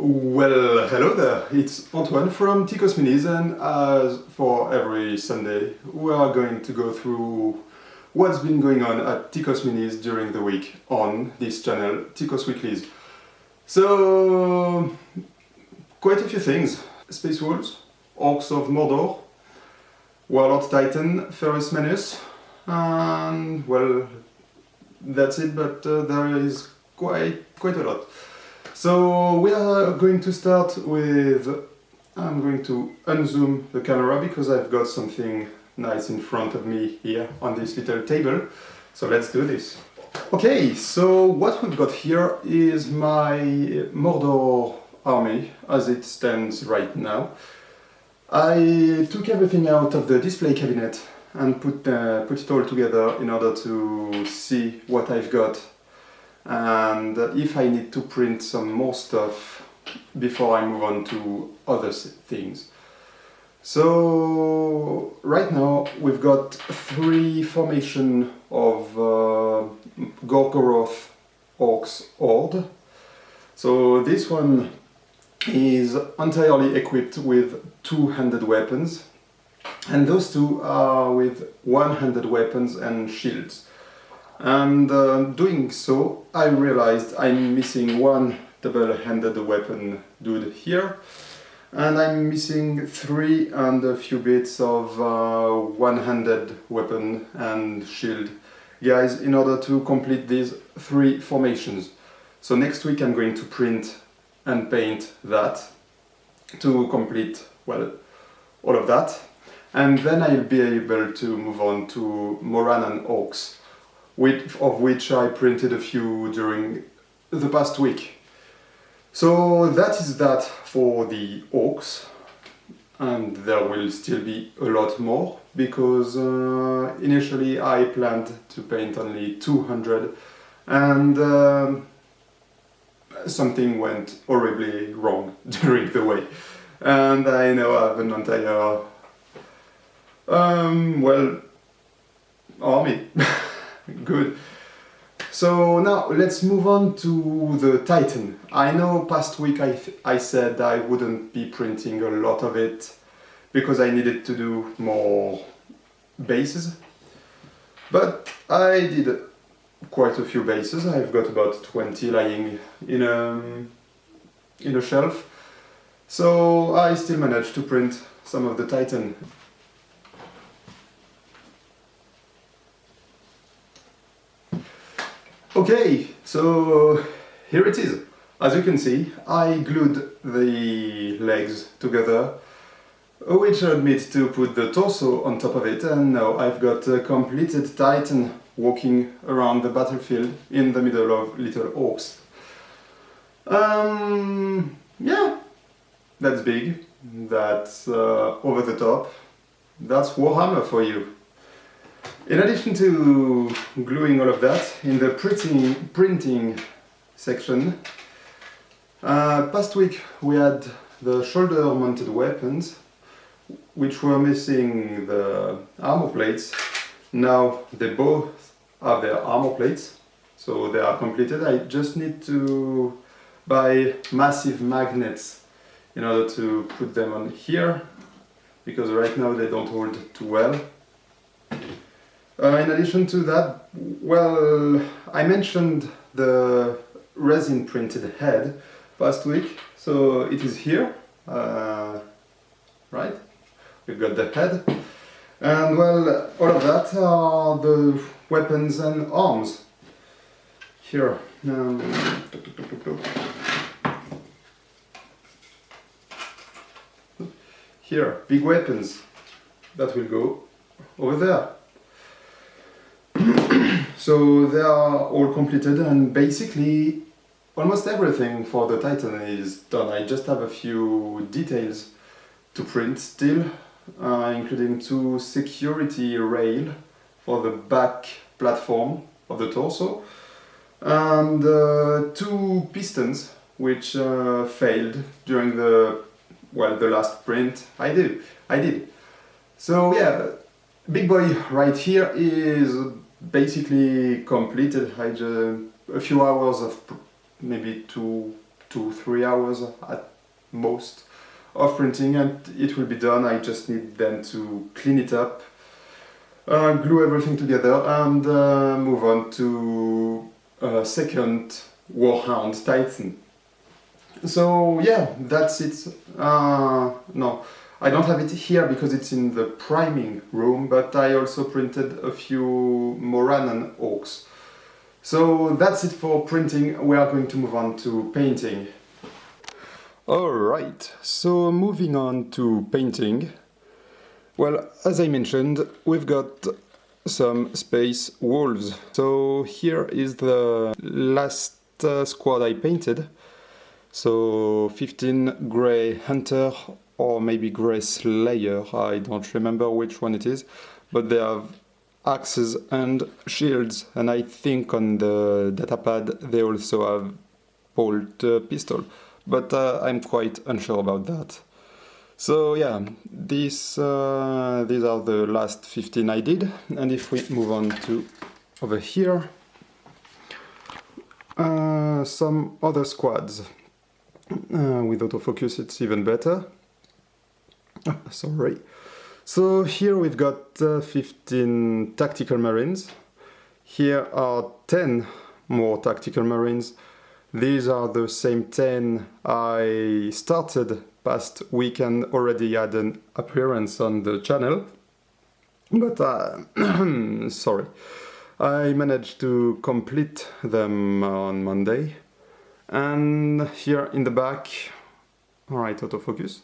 Well, hello there, it's Antoine from Ticos Minis, and as for every Sunday, we are going to go through what's been going on at Ticos Minis during the week on this channel, Ticos Weeklies. So, quite a few things. Space Wolves, Orcs of Mordor, Warlord Titan, Ferrus Manus, and well, that's it, but there is quite a lot. So we are going to start with, I'm going to unzoom the camera because I've got something nice in front of me here on this little table. So let's do this. Okay, so what we've got here is my Mordor army as it stands right now. I took everything out of the display cabinet and put it all together in order to see what I've got and if I need to print some more stuff before I move on to other things. So right now we've got 3 formation of Gorgoroth Orcs Horde. So this one is entirely equipped with 2-handed weapons, and those two are with 1-handed weapons and shields. And doing so, I realized I'm missing one double-handed weapon dude here, and I'm missing 3 and a few bits of 1-handed weapon and shield guys in order to complete these 3 formations. So next week I'm going to print and paint that to complete, well, all of that, and then I'll be able to move on to Morannon Orcs, of which I printed a few during the past week. So that is that for the Orcs, and there will still be a lot more because initially I planned to paint only 200 and something went horribly wrong during the way, and I now have an entire well, army. Good. So now let's move on to the Titan. I know past week I said I wouldn't be printing a lot of it because I needed to do more bases, but I did quite a few bases. I've got about 20 lying in a shelf, so I still managed to print some of the Titan. Okay, so here it is. As you can see, I glued the legs together, which allowed me to put the torso on top of it, and now I've got a completed Titan walking around the battlefield in the middle of little orcs. Yeah, that's big, that's over the top, that's Warhammer for you. In addition to gluing all of that, in the printing section, past week we had the shoulder mounted weapons, which were missing the armor plates. Now they both have their armor plates, so they are completed. I just need to buy massive magnets in order to put them on here, because right now they don't hold too well. In addition to that, well, I mentioned the resin printed head past week, so it is here, right? We've got the head, and well, all of that are the weapons and arms. Here, here, big weapons, that will go over there. So they are all completed, and basically almost everything for the Titan is done. I just have a few details to print still, including 2 security rail for the back platform of the torso, and 2 pistons which failed during the last print I did. So yeah, big boy right here is basically completed. A few hours of maybe 2 2-3 hours at most of printing, and it will be done. I just need then to clean it up, glue everything together, and move on to second Warlord Titan. So yeah, that's it. No, I don't have it here because it's in the priming room, but I also printed a few Moran Orcs. So that's it for printing. We are going to move on to painting. Alright, so moving on to painting. Well, as I mentioned, we've got some space wolves. So here is the last squad I painted. So 15 Grey Hunter or maybe Grey Slayer, I don't remember which one it is, but they have axes and shields, and I think on the datapad they also have bolt pistol, but I'm quite unsure about that. So yeah, these are the last 15 I did, and if we move on to over here, some other squads. With autofocus it's even better. Sorry. So here we've got 15 tactical marines. Here are 10 more tactical marines. These are the same 10 I started past weekend, already had an appearance on the channel. But sorry. I managed to complete them on Monday. And here in the back, alright, autofocus,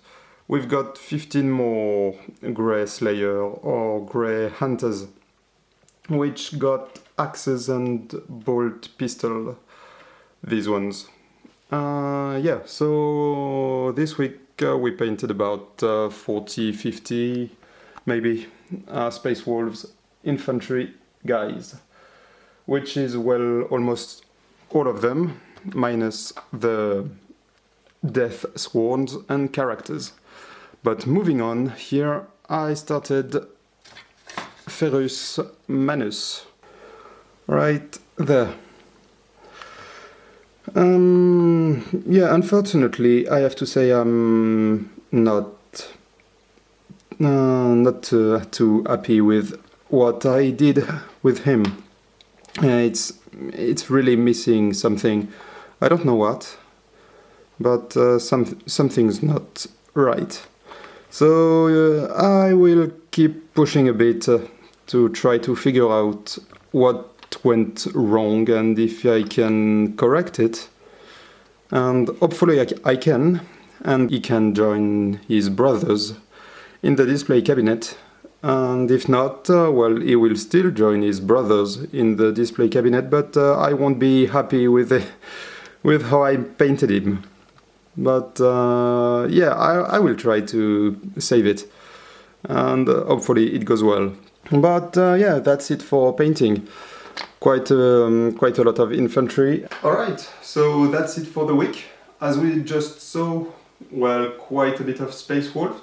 we've got 15 more Grey Slayer or Grey Hunters, which got axes and bolt pistol, these ones. Yeah, so this week we painted about 40-50 maybe Space Wolves infantry guys, which is, well, almost all of them, minus the death swords and characters. But moving on, here I started Ferrus Manus, right there. Yeah, unfortunately, I have to say I'm not too happy with what I did with him. It's really missing something. I don't know what, but something's not right. So I will keep pushing a bit to try to figure out what went wrong and if I can correct it. And hopefully I can, and he can join his brothers in the display cabinet. And if not, well, he will still join his brothers in the display cabinet, but I won't be happy with how I painted him. But yeah, I will try to save it, and hopefully it goes well. But yeah, that's it for painting. Quite a lot of infantry. Alright, so that's it for the week. As we just saw, well, quite a bit of Space Wolves.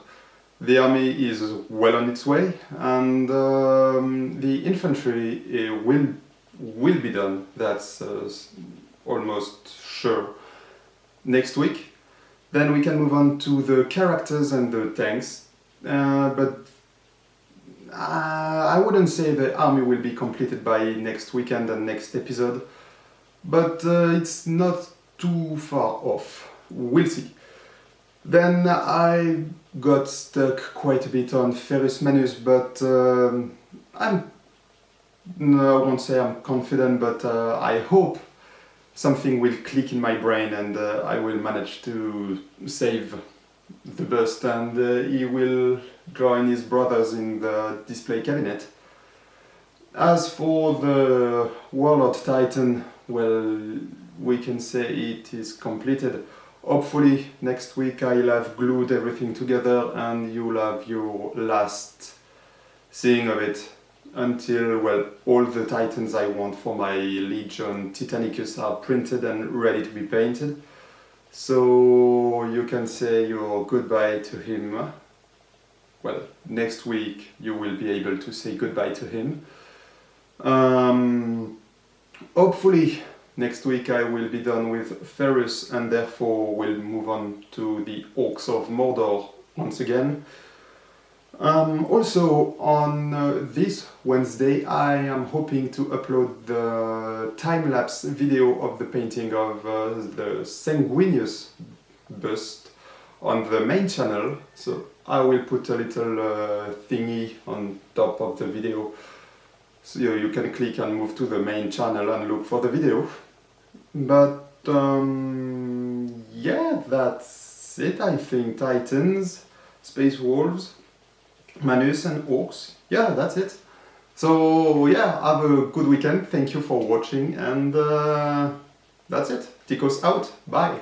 The army is well on its way, and the infantry will be done. That's almost sure. Next week, then we can move on to the characters and the tanks. But I wouldn't say the army will be completed by next weekend and next episode. But it's not too far off. We'll see. Then I got stuck quite a bit on Ferrus Manus, but I won't say I'm confident, but I hope something will click in my brain and I will manage to save the bust, and he will join his brothers in the display cabinet. As for the Warlord Titan, well, we can say it is completed. Hopefully next week I'll have glued everything together and you'll have your last seeing of it until, well, all the Titans I want for my Legion Titanicus are printed and ready to be painted. So you can say your goodbye to him. Well, next week you will be able to say goodbye to him. Hopefully Next week I will be done with Ferrus and therefore will move on to the Orcs of Mordor once again. Also on this Wednesday I am hoping to upload the time-lapse video of the painting of the Sanguinius bust on the main channel, so I will put a little thingy on top of the video so you can click and move to the main channel and look for the video. But yeah, that's it I think. Titans, Space Wolves, Manus and Orcs. Yeah, that's it. So yeah, have a good weekend, thank you for watching, and that's it. Ticos out, bye!